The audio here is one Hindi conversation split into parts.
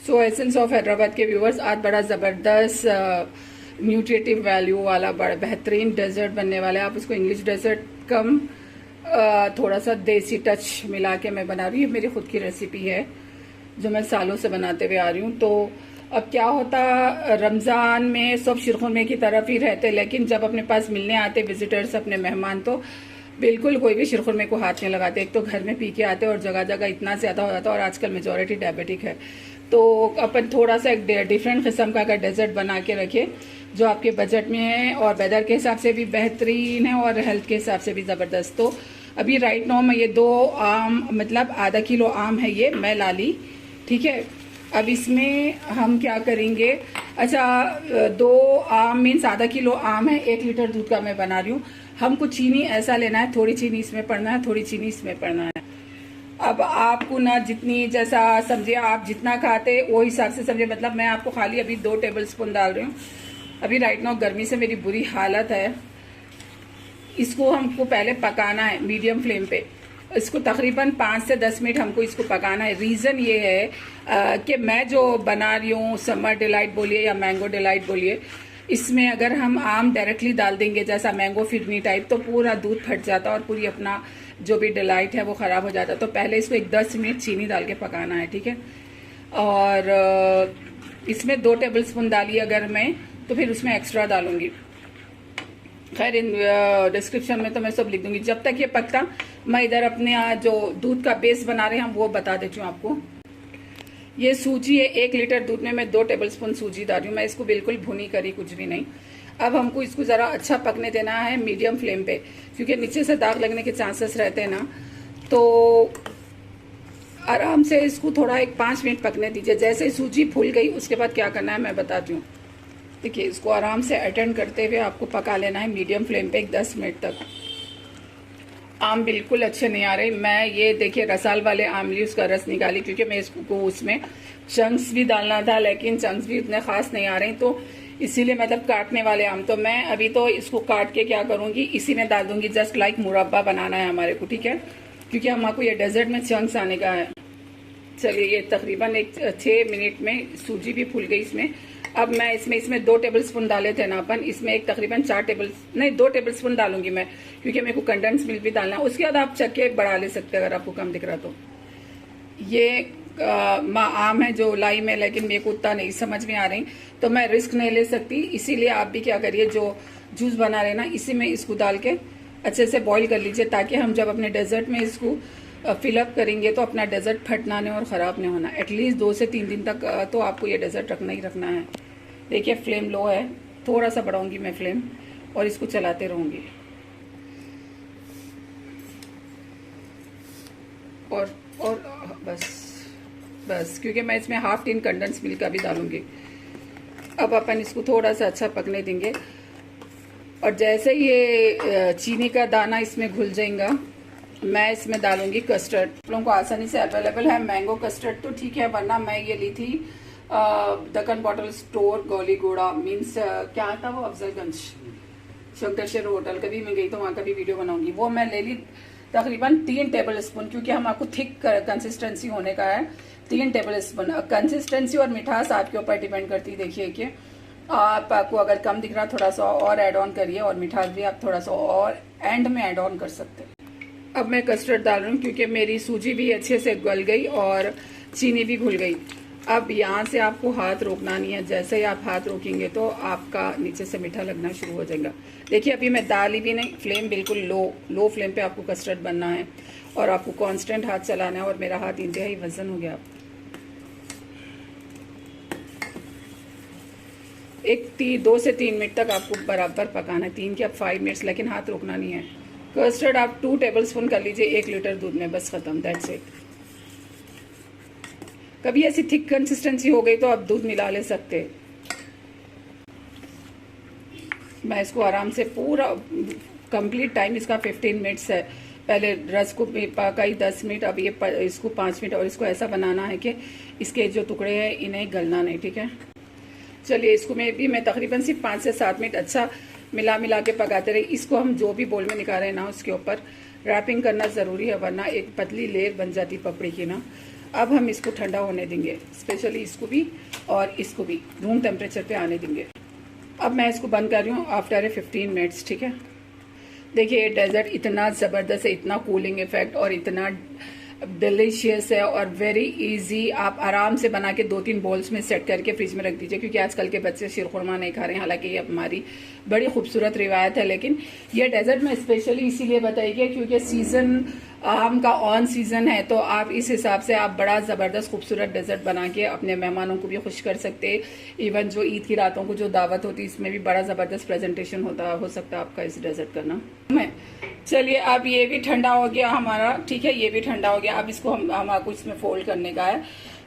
सो एसेंस ऑफ हैदराबाद के व्यूवर्स, आज बड़ा ज़बरदस्त न्यूट्रिटिव वैल्यू वाला बड़ा बेहतरीन डेजर्ट बनने वाला है। आप उसको इंग्लिश डेजर्ट कम थोड़ा सा देसी टच मिला के मैं बना रही हूँ। मेरी खुद की रेसिपी है जो मैं सालों से बनाते हुए आ रही हूँ। तो अब क्या होता, रमज़ान में सब शिरखुरमे की तरफ ही रहते, लेकिन जब अपने पास मिलने आते विजिटर्स, अपने मेहमान, तो बिल्कुल कोई भी शिरखुरमे को हाथ नहीं लगाते। एक तो घर में पी के आते और जगह जगह इतना ज़्यादा हो जाता है, और आजकल मेजॉरिटी डायबिटिक है। तो अपन थोड़ा सा एक डिफरेंट किस्म का अगर डेजर्ट बना के रखे जो आपके बजट में है और वेदर के हिसाब से भी बेहतरीन है और हेल्थ के हिसाब से भी ज़बरदस्त। तो अभी राइट नाउ मैं ये 2 आम, मतलब आधा किलो आम है ये मैं ला ली, ठीक है। अब इसमें हम क्या करेंगे, अच्छा 2 आम मीन्स आधा किलो आम है, 1 लीटर दूध का मैं बना रही हूँ। हमको चीनी ऐसा लेना है, थोड़ी चीनी इसमें पड़ना है, थोड़ी चीनी इसमें पड़ना है। अब आपको ना जितनी, जैसा समझिए आप जितना खाते वो हिसाब से समझिए, मतलब मैं आपको खाली अभी 2 टेबल स्पून डाल रही हूँ। अभी राइट नाउ गर्मी से मेरी बुरी हालत है। इसको हमको पहले पकाना है मीडियम फ्लेम पे। इसको तकरीबन 5 से 10 मिनट हमको इसको पकाना है। रीज़न ये है कि मैं जो बना रही हूँ समर डिलाइट बोलिए या मैंगो डिलाइट बोलिए, इसमें अगर हम आम डायरेक्टली डाल देंगे जैसा मैंगो फिरनी टाइप, तो पूरा दूध फट जाता और पूरी अपना जो भी डिलाइट है वो ख़राब हो जाता। तो पहले इसको एक 10 मिनट चीनी डाल के पकाना है, ठीक है। और इसमें 2 टेबल स्पून डाली अगर मैं, तो फिर उसमें एक्स्ट्रा डालूंगी। खैर इन डिस्क्रिप्शन में तो मैं सब लिख दूंगी। जब तक ये पकता मैं इधर अपने जो दूध का बेस बना रहे हैं हम वो बता देती हूँ आपको। ये सूजी है, 1 लीटर दूध में मैं 2 टेबल स्पून सूजी डाल रही हूँ। मैं इसको बिल्कुल भुनी करी कुछ भी नहीं। अब हमको इसको ज़रा अच्छा पकने देना है मीडियम फ्लेम पे, क्योंकि नीचे से दाग लगने के चांसेस रहते हैं ना। तो आराम से इसको थोड़ा 5 मिनट पकने दीजिए। जैसे सूजी फूल गई उसके बाद क्या करना है मैं बताती हूँ। देखिए इसको आराम से अटेंड करते हुए आपको पका लेना है मीडियम फ्लेम पे 10 मिनट तक। आम बिल्कुल अच्छे नहीं आ रहे। मैं ये देखिए रसाल वाले आम ली, उसका रस निकाली, क्योंकि मैं इसको उसमें चंक्स भी डालना था, लेकिन चंक्स भी उतने खास नहीं आ रहे, तो इसीलिए मतलब काटने वाले आम। तो मैं अभी तो इसको काट के क्या करूँगी, इसी में डाल दूंगी, जस्ट लाइक मुरब्बा बनाना है हमारे को, ठीक है, क्योंकि हमको ये डेजर्ट में चंक्स आने का है। चलिए ये तकरीबन 6 मिनट में सूजी भी फूल गई इसमें। अब मैं इसमें 2 टेबल स्पून डाले थे ना अपन, इसमें एक तकरीबन 2 टेबल स्पून डालूंगी मैं, क्योंकि मेरे को कंडेंस मिल्क भी डालना है। उसके बाद आप चक्के बढ़ा ले सकते हैं अगर आपको कम दिख रहा तो। ये आम है जो लाई में, लेकिन मेरे को उतना नहीं समझ में आ रही, तो मैं रिस्क नहीं ले सकती। इसीलिए आप भी क्या करिए, जो जूस बना रहे ना इसी में इसको डाल के अच्छे से बॉईल कर लीजिए, ताकि हम जब अपने डेजर्ट में इसको फिलअप करेंगे तो अपना डेजर्ट फटना नहीं और ख़राब नहीं होना। एटलीस्ट 2 से 3 दिन तक तो आपको ये डेजर्ट रखना ही रखना है। देखिए फ्लेम लो है, थोड़ा सा बढ़ाऊंगी मैं फ्लेम और इसको चलाते रहूंगी। और बस क्योंकि मैं इसमें हाफ टीन कंडेंस मिल्क का भी डालूंगी। अब अपन इसको थोड़ा सा अच्छा पकने देंगे, और जैसे ये चीनी का दाना इसमें घुल जाएगा मैं इसमें डालूंगी कस्टर्ड। आप लोगों को आसानी से अवेलेबल है मैंगो कस्टर्ड तो ठीक है, वरना मैं ये ली थी दक्कन बॉटल स्टोर गोलीगोड़ा, मीन्स क्या था वो, अफजलगंज शंकरशेर होटल। कभी मैं गई तो वहाँ का भी वीडियो बनाऊंगी। वो मैं ले ली तकरीबन 3 टेबल स्पून, क्योंकि हम आपको थिक कंसिस्टेंसी होने का है। 3 टेबल स्पून। कंसिस्टेंसी और मिठास आपके ऊपर डिपेंड करती है। देखिए कि आपको अगर कम दिख रहा थोड़ा सा और ऐड ऑन करिए, और मिठास भी आप थोड़ा सा और एंड में ऐड ऑन कर सकते हैं। अब मैं कस्टर्ड डाल रही हूँ, क्योंकि मेरी सूजी भी अच्छे से गल गई और चीनी भी घुल गई। अब यहाँ से आपको हाथ रोकना नहीं है, जैसे ही आप हाथ रोकेंगे तो आपका नीचे से मीठा लगना शुरू हो जाएगा। देखिए अभी मैं डाली भी नहीं, फ्लेम बिल्कुल लो फ्लेम पे आपको कस्टर्ड बनना है, और आपको कांस्टेंट हाथ चलाना है। और मेरा हाथ इंतहाई वजन हो गया। 2 से 3 मिनट तक आपको बराबर पकाना है, 3 या 5 मिनट्स, लेकिन हाथ रोकना नहीं है। कस्टर्ड आप 2 टेबल स्पून कर लीजिए 1 लीटर दूध में, बस खत्म, दैट्स इट। कभी ऐसी थिक कंसिस्टेंसी हो गई तो आप दूध मिला ले सकते। मैं इसको आराम से पूरा कंप्लीट टाइम इसका 15 मिनट्स है। पहले रस को पकाई 10 मिनट, अब ये इसको 5 मिनट, और इसको ऐसा बनाना है कि इसके जो टुकड़े हैं इन्हें गलना नहीं, ठीक है। चलिए इसको मैं तकरीबन सिर्फ 5 से 7 मिनट अच्छा मिला के पकाते रहे। इसको हम जो भी बोल में निकाले ना उसके ऊपर रैपिंग करना ज़रूरी है, वरना एक पतली लेयर बन जाती पपड़ी की ना। अब हम इसको ठंडा होने देंगे, स्पेशली इसको भी और इसको भी रूम टेम्परेचर पे आने देंगे। अब मैं इसको बंद कर रही हूँ आफ्टर 15 मिनट्स, ठीक है। देखिए ये डेजर्ट इतना ज़बरदस्त है, इतना कूलिंग इफेक्ट और इतना डिलीशियस है और वेरी इजी। आप आराम से बना के 2-3 बॉल्स में सेट करके फ्रिज में रख दीजिए, क्योंकि आजकल के बच्चे शीरखुरमा नहीं खा रहे हैं। हालांकि ये हमारी बड़ी खूबसूरत रिवायत है, लेकिन ये डेजर्ट मैं स्पेशली इसीलिए बताई गई क्योंकि सीज़न आम का ऑन सीज़न है, तो आप इस हिसाब से आप बड़ा ज़बरदस्त खूबसूरत डेजर्ट बना के अपने मेहमानों को भी खुश कर सकते हैं। इवन जो ईद की रातों को जो दावत होती है, इसमें भी बड़ा ज़बरदस्त प्रेजेंटेशन हो सकता है आपका इस डेजर्ट का ना। चलिए अब ये भी ठंडा हो गया हमारा, ठीक है, ये भी ठंडा हो गया। अब इसको हम आपको इसमें फोल्ड करने का है।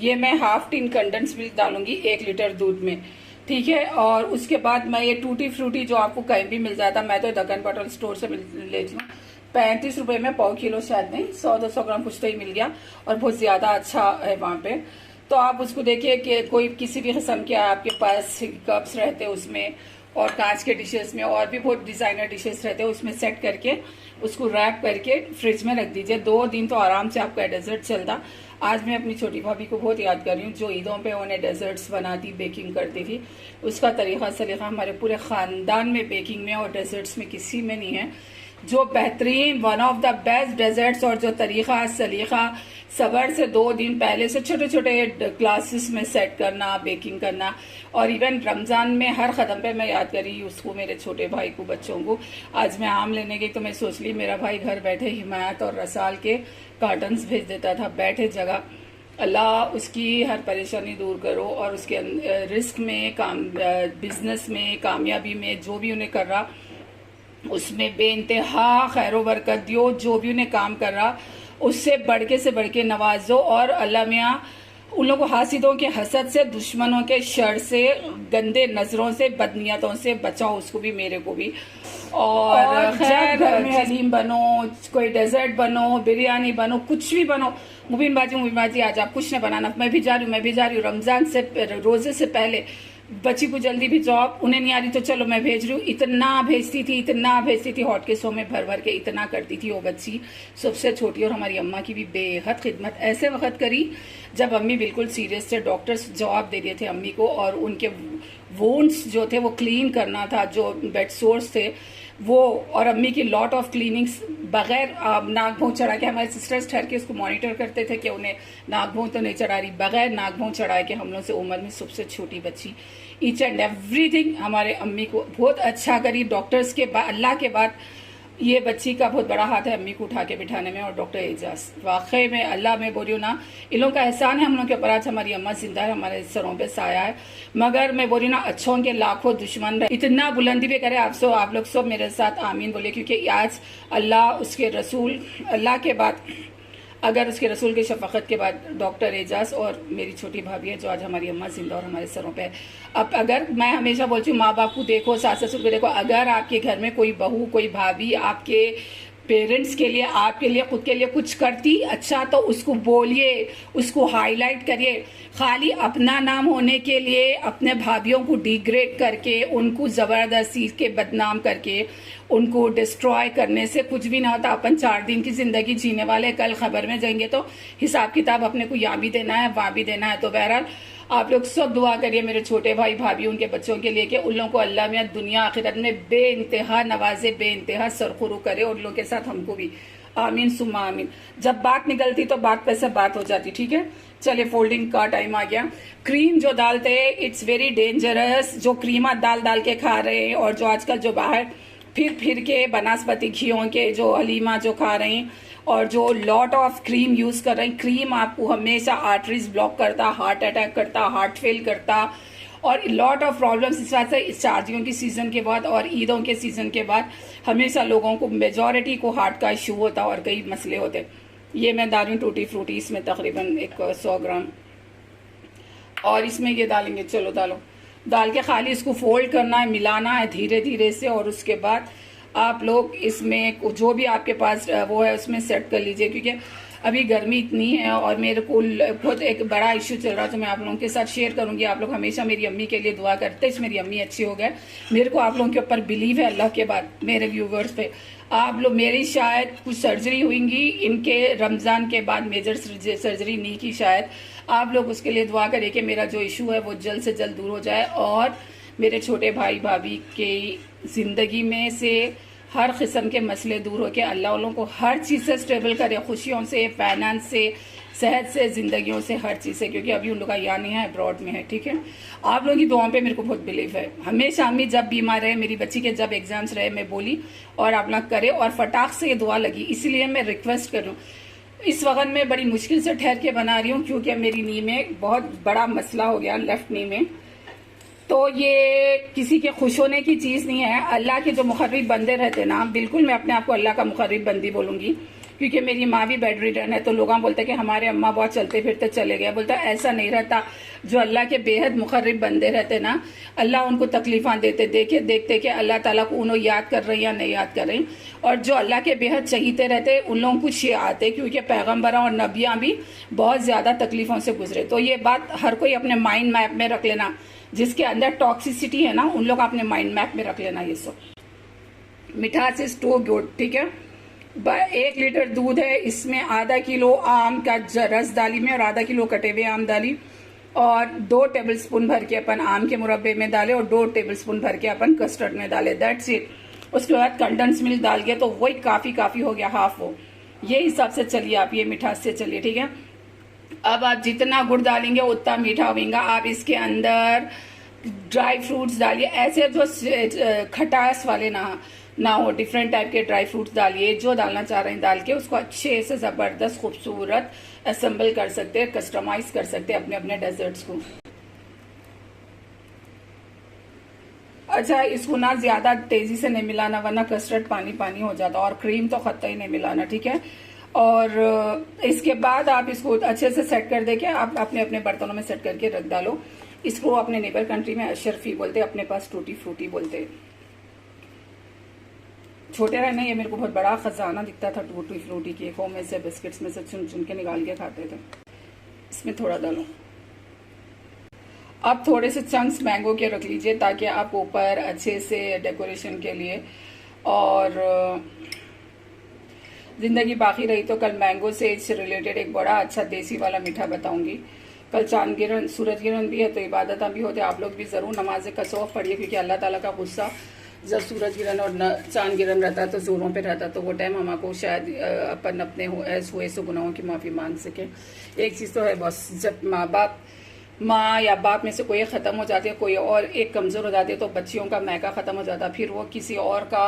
ये मैं हाफ टीन कंडेंस मिल्क डालूंगी 1 लीटर दूध में, ठीक है। और उसके बाद मैं ये टूटी फ्रूटी जो आपको कहीं भी मिल जाता, मैं तो दक्कन बॉटल स्टोर से लेती हूँ, 35 रुपए में पाव किलो, शायद नहीं 100-200 ग्राम कुछ तो ही मिल गया और बहुत ज्यादा अच्छा है वहां पे। तो आप उसको देखिए कि कोई किसी भी किस्म के आपके पास कप्स रहते हैं उसमें, और कांच के डिशेस में और भी बहुत डिजाइनर डिशेस रहते हैं, उसमें सेट करके उसको रैप करके फ्रिज में रख दीजिए। 2 दिन तो आराम से आपका डेजर्ट चलता। आज मैं अपनी छोटी भाभी को बहुत याद कर रही हूँ, जो ईदों पे उन्हें डेजर्ट्स बनाती, बेकिंग करती थी। उसका तरीका सलीका हमारे पूरे खानदान में बेकिंग में और डेजर्ट्स में किसी में नहीं है। जो बेहतरीन one of the best desserts और जो तरीका सलीका सबर से 2 दिन पहले से छोटे छोटे क्लासेस में सेट करना, बेकिंग करना। और इवन रमजान में हर कदम पे मैं याद करी उसको, मेरे छोटे भाई को, बच्चों को। आज मैं आम लेने गई तो मैं सोच ली मेरा भाई घर बैठे हिमायत और रसाल के कार्टन्स भेज देता था बैठे जगह। अल्लाह उसकी हर परेशानी दूर करो और उसके रिस्क में, बिजनेस में, कामयाबी में जो भी उन्हें कर रहा उसमें बेइंतहा खैरो बरकत दियो। जो भी उन्हें काम कर रहा उससे बढ़ के नवाजो। और अल्लाह मियाँ उन लोगों को हासिदों के हसद से, दुश्मनों के शर से, गंदे नजरों से, बदनियतों से बचाओ उसको भी, मेरे को भी। और खैर घर में हलीम बनो, कोई डेजर्ट बनो, बिरयानी बनो, कुछ भी बनो। मुबीन बाजी आज आप कुछ न बनाना, मैं भी जा रही हूँ रमजान से, रोजे से पहले बच्ची को जल्दी भी जॉब, उन्हें नहीं आ रही तो चलो मैं भेज रही हूँ। इतना भेजती थी हॉट केसों में भर के, इतना करती थी वो बच्ची, सबसे छोटी। और हमारी अम्मा की भी बेहद खिदमत ऐसे वक्त करी जब अम्मी बिल्कुल सीरियस थे। डॉक्टर्स जवाब दे दिए थे अम्मी को, और उनके वोन्ड्स जो थे वो क्लीन करना था, जो बेड सोर्स थे वो। और अम्मी की लॉट ऑफ क्लीनिंग्स बगैर नाक भों चढ़ा के, हमारे सिस्टर्स ठहर के उसको मॉनिटर करते थे कि उन्हें नाक भों तो नहीं चढ़ा रही, बगैर नाक भों चढ़ा के हम लोग से उम्र में सबसे छोटी बच्ची। ईच एंड एवरीथिंग हमारे अम्मी को बहुत अच्छा करी। डॉक्टर्स के बाद, अल्लाह के बाद ये बच्ची का बहुत बड़ा हाथ है अम्मी को उठा के बिठाने में। और डॉक्टर एजाज वाकई में अल्लाह में बोलियो ना, इन लोगों का एहसान है हम लोग के ऊपर, आज हमारी अम्मा जिंदा है, हमारे सरों पे साया है। मगर मैं बोली ना, अच्छों के लाखों दुश्मन इतना बुलंदी भी करे। आप लोग सब मेरे साथ आमीन बोले, क्योंकि आज अल्लाह, उसके रसूल, अल्लाह के बाद, अगर उसके रसूल की शफकत के बाद डॉक्टर एजाज और मेरी छोटी भाभी है, जो आज हमारी अम्मा जिंदा और हमारे सरों पे है। अब अगर मैं हमेशा बोलती हूँ, माँ बाप को देखो, सास ससुर को देखो, अगर आपके घर में कोई बहू, कोई भाभी आपके पेरेंट्स के लिए, आपके लिए, खुद के लिए कुछ करती अच्छा, तो उसको बोलिए, उसको हाईलाइट करिए। खाली अपना नाम होने के लिए अपने भाभीयों को डिग्रेड करके, उनको जबरदस्ती के बदनाम करके, उनको डिस्ट्रॉय करने से कुछ भी ना होता। अपन 4 दिन की जिंदगी जीने वाले, कल खबर में जाएंगे तो हिसाब किताब अपने को यहाँ भी देना है, वहां भी देना है। तो बहरहाल आप लोग सब दुआ करिए मेरे छोटे भाई भाभी, उनके बच्चों के लिए, कि उन लोगों को अल्लाह में दुनिया आखिरत में बेइंतहा नवाजे, बेइंतहा सरखुरू करे, और उन लोगों के साथ हमको भी। आमीन सुम्मा आमीन। जब बात निकलती तो बात पे से बात हो जाती, ठीक है। चलिए फोल्डिंग का टाइम आ गया। क्रीम जो डालते हैं, इट्स वेरी डेंजरस। जो क्रीमा डाल के खा रहे हैं, और जो आजकल जो बाहर फिर के बनास्पति घियों के जो हलीमा जो खा रहे हैं, और जो लॉट ऑफ क्रीम यूज कर रहे हैं, क्रीम आपको हमेशा आर्टरीज ब्लॉक करता, हार्ट अटैक करता, हार्ट फेल करता, और लॉट ऑफ प्रॉब्लम्स। इस वजह से इस शादियों की सीजन के बाद और ईदों के सीजन के बाद हमेशा लोगों को, मेजॉरिटी को हार्ट का इशू होता और कई मसले होते। ये मैं डाल रही हूँ टूटी फ्रूटी, इसमें तकरीबन 100 ग्राम, और इसमें ये डालेंगे। चलो डाल के खाली इसको फोल्ड करना है, मिलाना है धीरे धीरे से, और उसके बाद आप लोग इसमें जो भी आपके पास वो है उसमें सेट कर लीजिए। क्योंकि अभी गर्मी इतनी है और मेरे को बहुत एक बड़ा इश्यू चल रहा है, तो मैं आप लोगों के साथ शेयर करूंगी। आप लोग हमेशा मेरी अम्मी के लिए दुआ करते हैं, मेरी अम्मी अच्छी हो गए। मेरे को आप लोगों के ऊपर बिलीव है अल्लाह के बाद, मेरे व्यूवर्स पे। आप लोग, मेरी शायद कुछ सर्जरी हुई इनके रमज़ान के बाद, मेजर सर्जरी नी की शायद। आप लोग उसके लिए दुआ करें कि मेरा जो इशू है वो जल्द से जल्द दूर हो जाए और मेरे छोटे भाई भाभी के ज़िंदगी में से हर किस्म के मसले दूर हो के अल्लाह उन लोगों को हर चीज़ से स्टेबल करे, खुशियों से, फाइनेंस से, सेहत से, ज़िंदगियों से, हर चीज़ से, क्योंकि अभी उन लोग का यहाँ नहीं है, अब्रॉड में है। ठीक है, आप लोगों की दुआओं पे मेरे को बहुत बिलीव है। हमेशा अम्मी जब बीमार रहे, मेरी बच्ची के जब एग्जाम्स रहे, मैं बोली और आप लोग करे और फटाक से ये दुआ लगी। इसलिए मैं रिक्वेस्ट करूँ, इस वक्त मैं बड़ी मुश्किल से ठहर के बना रही हूँ क्योंकि मेरी नी में बहुत बड़ा मसला हो गया, लेफ्ट नी में। तो ये किसी के खुश होने की चीज़ नहीं है। अल्लाह के जो मुखर्रिब बंदे रहते ना, बिल्कुल मैं अपने आप को अल्लाह का मुखर्रिब बंदी बोलूँगी, क्योंकि मेरी माँ भी बेड रिडन है। तो लोग बोलते हैं कि हमारे अम्मा बहुत चलते फिरते चले गए, बोलता ऐसा नहीं रहता। जो अल्लाह के बेहद मुखर्रिब बंदे रहते ना, अल्लाह उनको तकलीफां देते देखते कि अल्लाह ताला को उन्हें याद कर रहे हैं या नहीं याद कर रहे। और जो अल्लाह के बेहद चहीते रहते उन लोगों को ये आते, क्योंकि पैगम्बरों और नबियाँ भी बहुत ज़्यादा तकलीफ़ों से गुजरे। तो ये बात हर कोई अपने माइंड मैप में रख लेना, जिसके अंदर टॉक्सिसिटी है ना, उन लोग अपने माइंड मैप में रख लेना ये सब। मिठास इज टू गुड। ठीक है, 1 लीटर दूध है, इसमें आधा किलो आम का रस डाली में और आधा किलो कटे हुए आम डाली और 2 टेबलस्पून भर के अपन आम के मुरब्बे में डाले और 2 टेबलस्पून भर के अपन कस्टर्ड में डाले। That's it. उसके बाद कंडेंस मिल्क डाल के, तो वही काफ़ी हो गया, हाफ हो। ये हिसाब से चलिए आप, ये मिठास से चलिए। ठीक है, अब आप जितना गुड़ डालेंगे उतना मीठा होगा। आप इसके अंदर ड्राई फ्रूट्स डालिए, ऐसे जो खटास वाले ना हो, डिफरेंट टाइप के ड्राई फ्रूट्स डालिए, जो डालना चाह रहे हैं डाल के उसको अच्छे से ज़बरदस्त खूबसूरत असेंबल कर सकते हैं, कस्टमाइज कर सकते हैं अपने अपने डेजर्ट्स को। अच्छा, इसको ना ज़्यादा तेज़ी से नहीं मिलाना, वरना कस्टर्ड पानी पानी हो जाता, और क्रीम तो कतई नहीं मिलाना। ठीक है, और इसके बाद आप इसको अच्छे से सेट कर देके आप अपने अपने बर्तनों में सेट करके रख डालो। इसको अपने नेबर कंट्री में अशरफी बोलते हैं, अपने पास टूटी फ्रूटी बोलते हैं। छोटे रहने ये मेरे को बहुत बड़ा खजाना दिखता था टूटी फ्रूटी के, केकों में से, बिस्किट्स में से चुन चुन के निकाल के खाते थे। इसमें थोड़ा डालो। अब थोड़े से चंक्स मैंगो के रख लीजिए ताकि आप ऊपर अच्छे से डेकोरेशन के लिए, और जिंदगी बाकी रही तो कल मैंगो से रिलेटेड एक बड़ा अच्छा देसी वाला मीठा बताऊंगी। कल चांद गिरन, सूरज गिरन भी है, तो इबादत भी होते। आप लोग भी ज़रूर नमाज कसौफ पढ़िए, क्योंकि अल्लाह ताला का गुस्सा जब सूरज गिरन और चांद गिरन रहता है तो जोरों पे रहता है, तो वो टाइम हमको शायद अपन अपने हुए सो गुनाहों की माफ़ी मांग सके। एक चीज़ तो है बस, जब माँ या बाप में से कोई ख़त्म हो जाती है, कोई और एक कमज़ोर हो जाती है, तो बच्चियों का मैका ख़त्म हो जाता, फिर वो किसी और का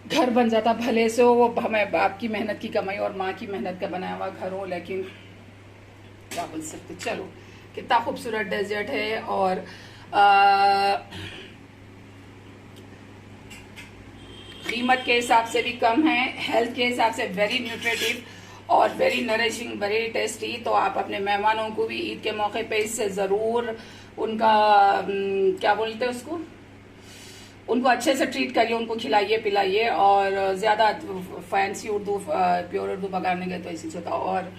घर बन जाता। भले से वो हमें बाप की मेहनत की कमाई और माँ की मेहनत का बनाया हुआ घर हो, लेकिन क्या बोल सकते। चलो, कितना खूबसूरत डेजर्ट है, और कीमत के हिसाब से भी कम है, हेल्थ के हिसाब से वेरी न्यूट्रिटिव और वेरी नरिशिंग, वेरी टेस्टी। तो आप अपने मेहमानों को भी ईद के मौके पे इससे ज़रूर उनका क्या बोलते हैं उसको, उनको अच्छे से ट्रीट करिए, उनको खिलाइए पिलाइए। और ज़्यादा फैंसी उर्दू, प्योर उर्दू पकाने गए तो इसी से था। और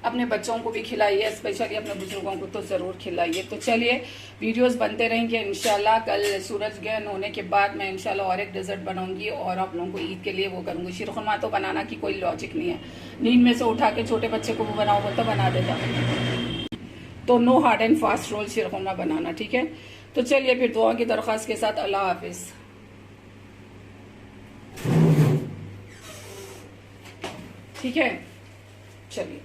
अपने बच्चों को भी खिलाइए, स्पेशली अपने बुजुर्गों को तो ज़रूर खिलाइए। तो चलिए, वीडियोस बनते रहेंगे इंशाल्लाह। कल सूरज ग्रहण होने के बाद मैं इंशाल्लाह और एक डेजर्ट बनाऊंगी और आप लोगों को ईद के लिए वो करूंगी। शीरखुरमा तो बनाना की कोई लॉजिक नहीं है, नींद में से उठा के छोटे बच्चे को वो बनाओ तो बना देता। तो no hard and fast rule sheer khurma बनाना। ठीक है, तो चलिए फिर दुआ की दरख्वास्त के साथ अल्लाह हाफिज। ठीक है, चलिए।